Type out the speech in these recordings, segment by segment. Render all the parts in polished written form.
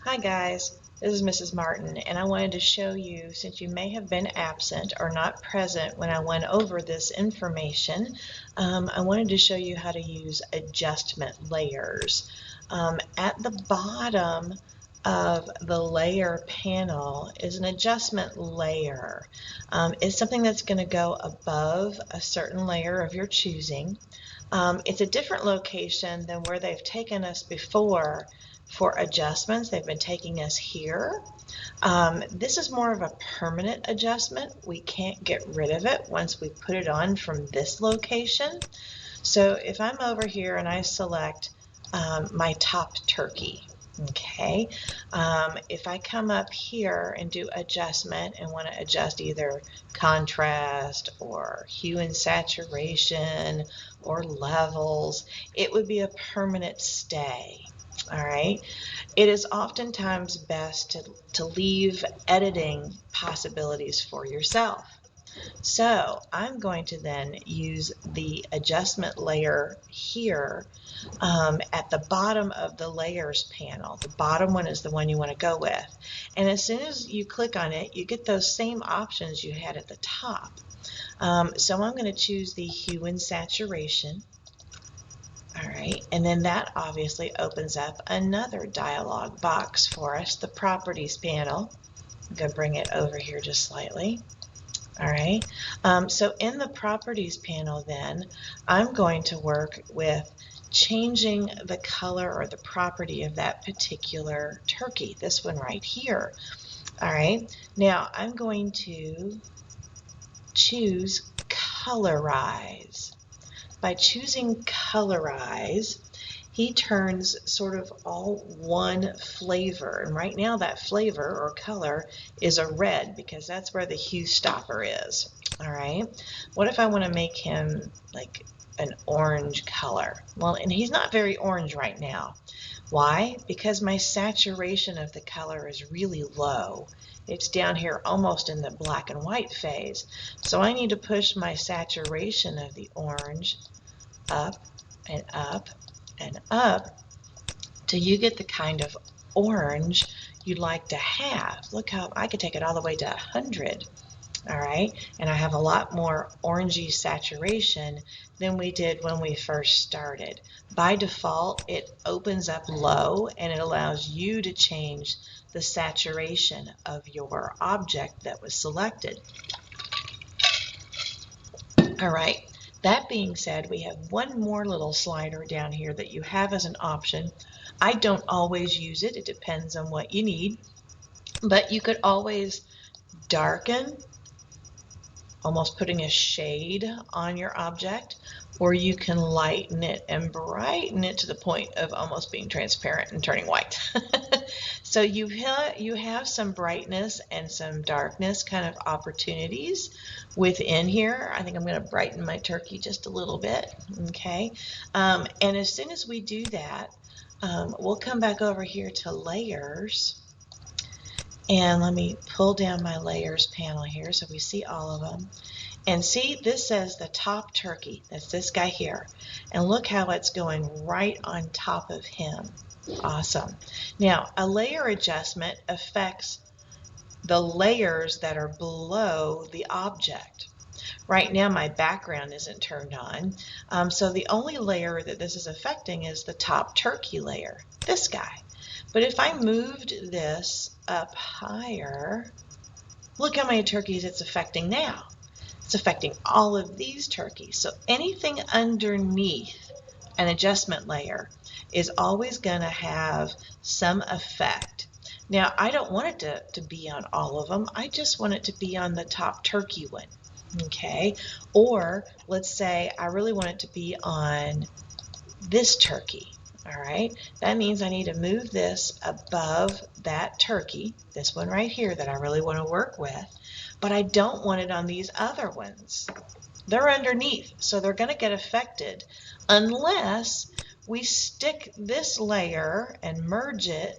Hi guys, this is Mrs. Martin, and I wanted to show you, since you may have been absent or not present when I went over this information, I wanted to show you how to use adjustment layers. At the bottom of the layer panel is an adjustment layer. It's something that's going to go above a certain layer of your choosing. It's a different location than where they've taken us before for adjustments. They've been taking us here. This is more of a permanent adjustment. We can't get rid of it once we put it on from this location. So if I'm over here and I select my top turkey, okay, if I come up here and do adjustment and want to adjust either contrast or hue and saturation or levels, it would be a permanent stay. All right. It is oftentimes best to leave editing possibilities for yourself. So I'm going to then use the adjustment layer here at the bottom of the layers panel. The bottom one is the one you want to go with. And as soon as you click on it, you get those same options you had at the top. So I'm going to choose the hue and saturation. All right, and then that obviously opens up another dialog box for us, the properties panel. I'm going to bring it over here just slightly. All right, so in the properties panel then, I'm going to work with changing the color or the property of that particular turkey, this one right here. All right, now I'm going to choose colorize. By choosing colorize, he turns sort of all one flavor. And right now that flavor or color is a red because that's where the hue stopper is. All right. What if I want to make him like an orange color? Well, and he's not very orange right now. Why? Because my saturation of the color is really low. It's down here almost in the black and white phase. So I need to push my saturation of the orange up and up and up till you get the kind of orange you'd like to have. Look how I could take it all the way to 100. All right, and I have a lot more orangey saturation than we did when we first started. By default, it opens up low and it allows you to change the saturation of your object that was selected. All right, that being said, we have one more little slider down here that you have as an option. I don't always use it. It depends on what you need, but you could always darken, almost putting a shade on your object, or you can lighten it and brighten it to the point of almost being transparent and turning white. So you have some brightness and some darkness kind of opportunities within here. I think I'm going to brighten my turkey just a little bit, okay? And as soon as we do that, we'll come back over here to layers. And let me pull down my layers panel here so we see all of them. And see, this says the top turkey. That's this guy here. And look how it's going right on top of him. Awesome. Now, a layer adjustment affects the layers that are below the object. Right now, my background isn't turned on. So the only layer that this is affecting is the top turkey layer, this guy. But if I moved this up higher, look how many turkeys it's affecting now. It's affecting all of these turkeys. So anything underneath an adjustment layer is always going to have some effect. Now, I don't want it to be on all of them. I just want it to be on the top turkey one. Okay, or let's say I really want it to be on this turkey. All right, that means I need to move this above that turkey, this one right here that I really want to work with, but I don't want it on these other ones. They're underneath, so they're going to get affected unless we stick this layer and merge it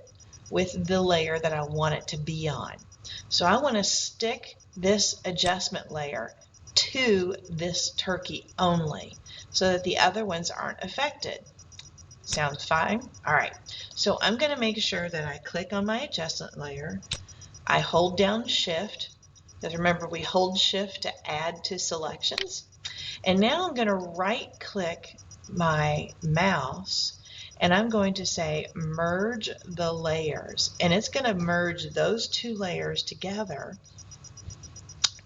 with the layer that I want it to be on. So I want to stick this adjustment layer to this turkey only so that the other ones aren't affected. Sounds fine? All right, so I'm going to make sure that I click on my adjustment layer. I hold down Shift, because remember we hold Shift to add to selections. And now I'm going to right click my mouse and I'm going to say merge the layers, and it's going to merge those two layers together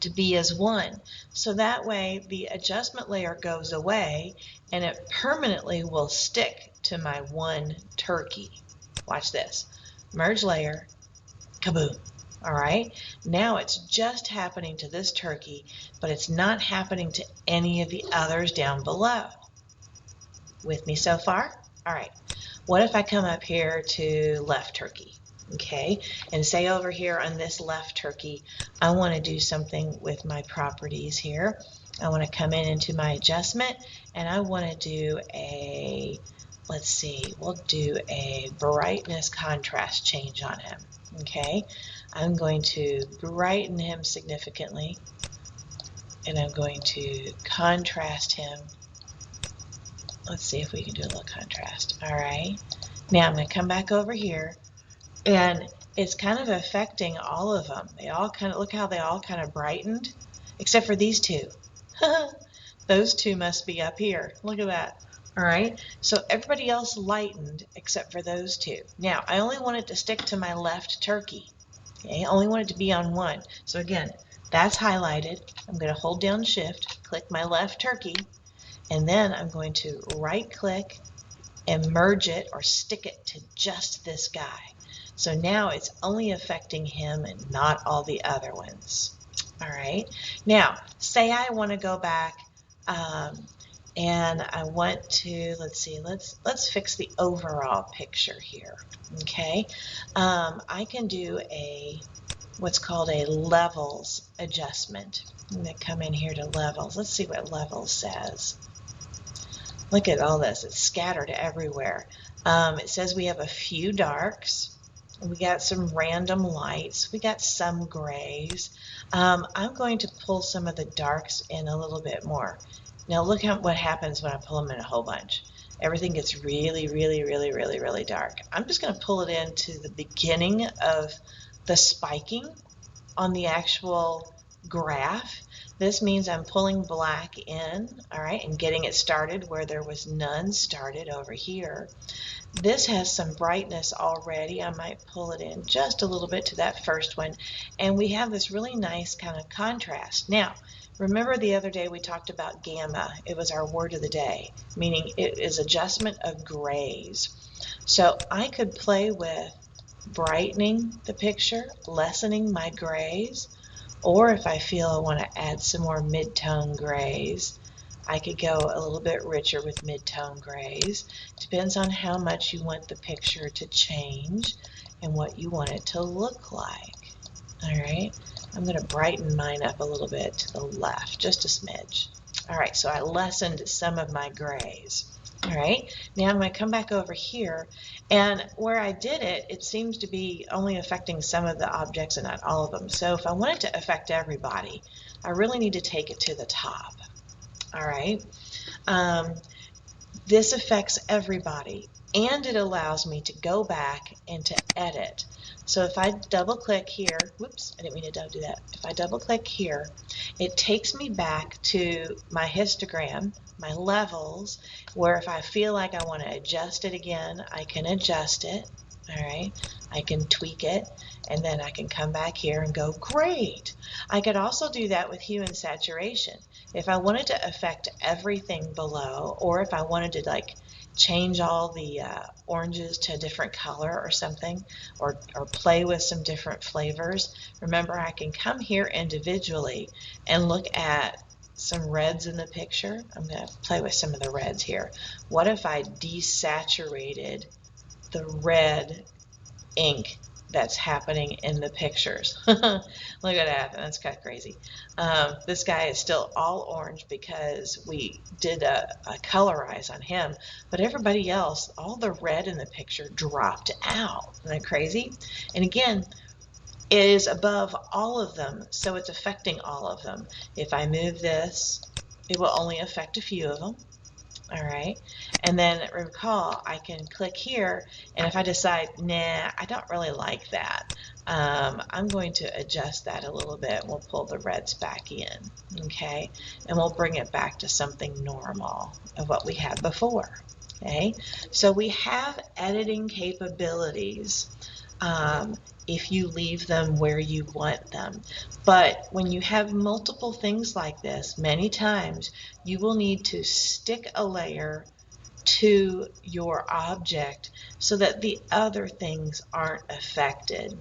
to be as one. So that way the adjustment layer goes away and it permanently will stick to my one turkey. Watch this. Merge layer, kaboom. All right, now it's just happening to this turkey, but it's not happening to any of the others down below. With me so far? All right, what if I come up here to left turkey? Okay, and say over here on this left turkey, I want to do something with my properties here. I want to come into my adjustment and I want to do a, let's see, we'll do a brightness contrast change on him. Okay, I'm going to brighten him significantly and I'm going to contrast him. Let's see if we can do a little contrast. All right, now I'm going to come back over here and it's kind of affecting all of them. They all kind of, look how they all kind of brightened, except for these two. Those two must be up here. Look at that. All right, so everybody else lightened except for those two. Now, I only want it to stick to my left turkey. Okay, I only want it to be on one. So again, that's highlighted. I'm going to hold down Shift, click my left turkey, and then I'm going to right click and merge it or stick it to just this guy. So now it's only affecting him and not all the other ones. All right, now say I want to go back and I want to, let's see, let's fix the overall picture here. Okay, I can do a what's called a levels adjustment. I'm going to come in here to levels. Let's see what levels says. Look at all this, it's scattered everywhere. It says we have a few darks, we got some random lights, we got some grays. I'm going to pull some of the darks in a little bit more. Now look at what happens when I pull them in a whole bunch. Everything gets really, really, really, really, really dark. I'm just going to pull it into the beginning of the spiking on the actual graph. This means I'm pulling black in, all right, and getting it started where there was none started over here. This has some brightness already. I might pull it in just a little bit to that first one, and we have this really nice kind of contrast. Now, remember the other day we talked about gamma. It was our word of the day, meaning it is adjustment of grays. So I could play with brightening the picture, lessening my grays, or if I feel I want to add some more mid-tone grays, I could go a little bit richer with mid-tone grays. Depends on how much you want the picture to change and what you want it to look like. All right, I'm going to brighten mine up a little bit to the left, just a smidge. All right, so I lessened some of my grays. All right, now I'm going to come back over here, and where I did it, it seems to be only affecting some of the objects and not all of them. So if I want it to affect everybody, I really need to take it to the top. All right, this affects everybody, and it allows me to go back and to edit. So if I double click here, whoops, I didn't mean to do that. If I double click here, it takes me back to my histogram, my levels, where if I feel like I want to adjust it again, I can adjust it. All right, I can tweak it, and then I can come back here and go, great. I could also do that with hue and saturation. If I wanted to affect everything below, or if I wanted to like change all the oranges to a different color or something, or play with some different flavors, remember I can come here individually and look at some reds in the picture. I'm going to play with some of the reds here. What if I desaturated the red ink that's happening in the pictures? Look at that, that's kind of crazy. This guy is still all orange because we did a colorize on him, but everybody else, all the red in the picture dropped out. Isn't that crazy? And again, it is above all of them, so it's affecting all of them. If I move this, it will only affect a few of them. All right, and then recall I can click here, and if I decide, nah, I don't really like that, I'm going to adjust that a little bit. We'll pull the reds back in, okay, and we'll bring it back to something normal of what we had before. Okay, so we have editing capabilities if you leave them where you want them. But when you have multiple things like this, many times you will need to stick a layer to your object so that the other things aren't affected.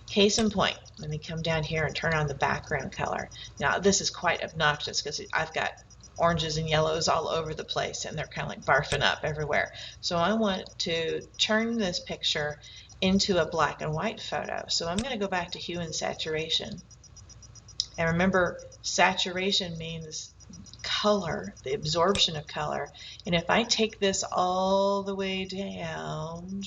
Case in point, let me come down here and turn on the background color. Now this is quite obnoxious because I've got oranges and yellows all over the place and they're kind of like barfing up everywhere. So I want to turn this picture into a black and white photo. So I'm going to go back to hue and saturation. And remember, saturation means color, the absorption of color. And if I take this all the way down,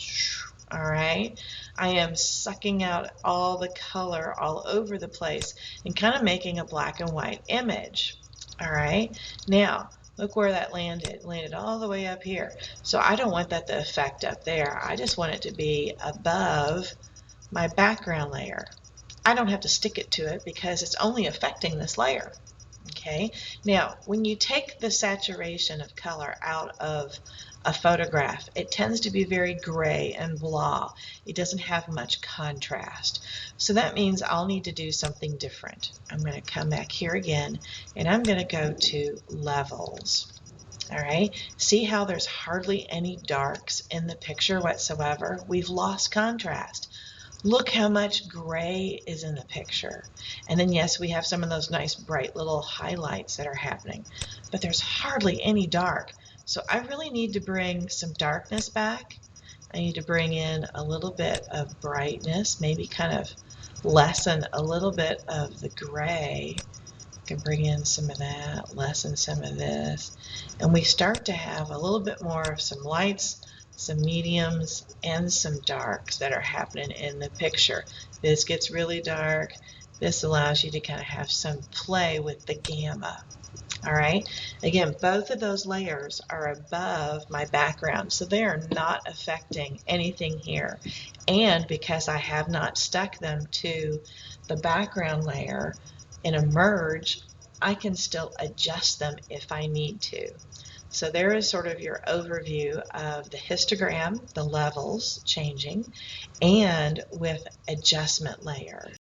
all right, I am sucking out all the color all over the place and kind of making a black and white image. All right, now look where that landed. It landed all the way up here. So I don't want that to affect up there. I just want it to be above my background layer. I don't have to stick it to it because it's only affecting this layer. Okay, now when you take the saturation of color out of a photograph, it tends to be very gray and blah. It doesn't have much contrast. So that means I'll need to do something different. I'm going to come back here again and I'm going to go to levels. All right, see how there's hardly any darks in the picture whatsoever? We've lost contrast. Look how much gray is in the picture. And then yes, we have some of those nice bright little highlights that are happening, but there's hardly any dark. So I really need to bring some darkness back. I need to bring in a little bit of brightness, maybe kind of lessen a little bit of the gray. I can bring in some of that, lessen some of this. And we start to have a little bit more of some lights, some mediums, and some darks that are happening in the picture. This gets really dark. This allows you to kind of have some play with the gamma. All right, again, both of those layers are above my background, so they are not affecting anything here. And because I have not stuck them to the background layer in a merge, I can still adjust them if I need to. So there is sort of your overview of the histogram, the levels changing, and with adjustment layers.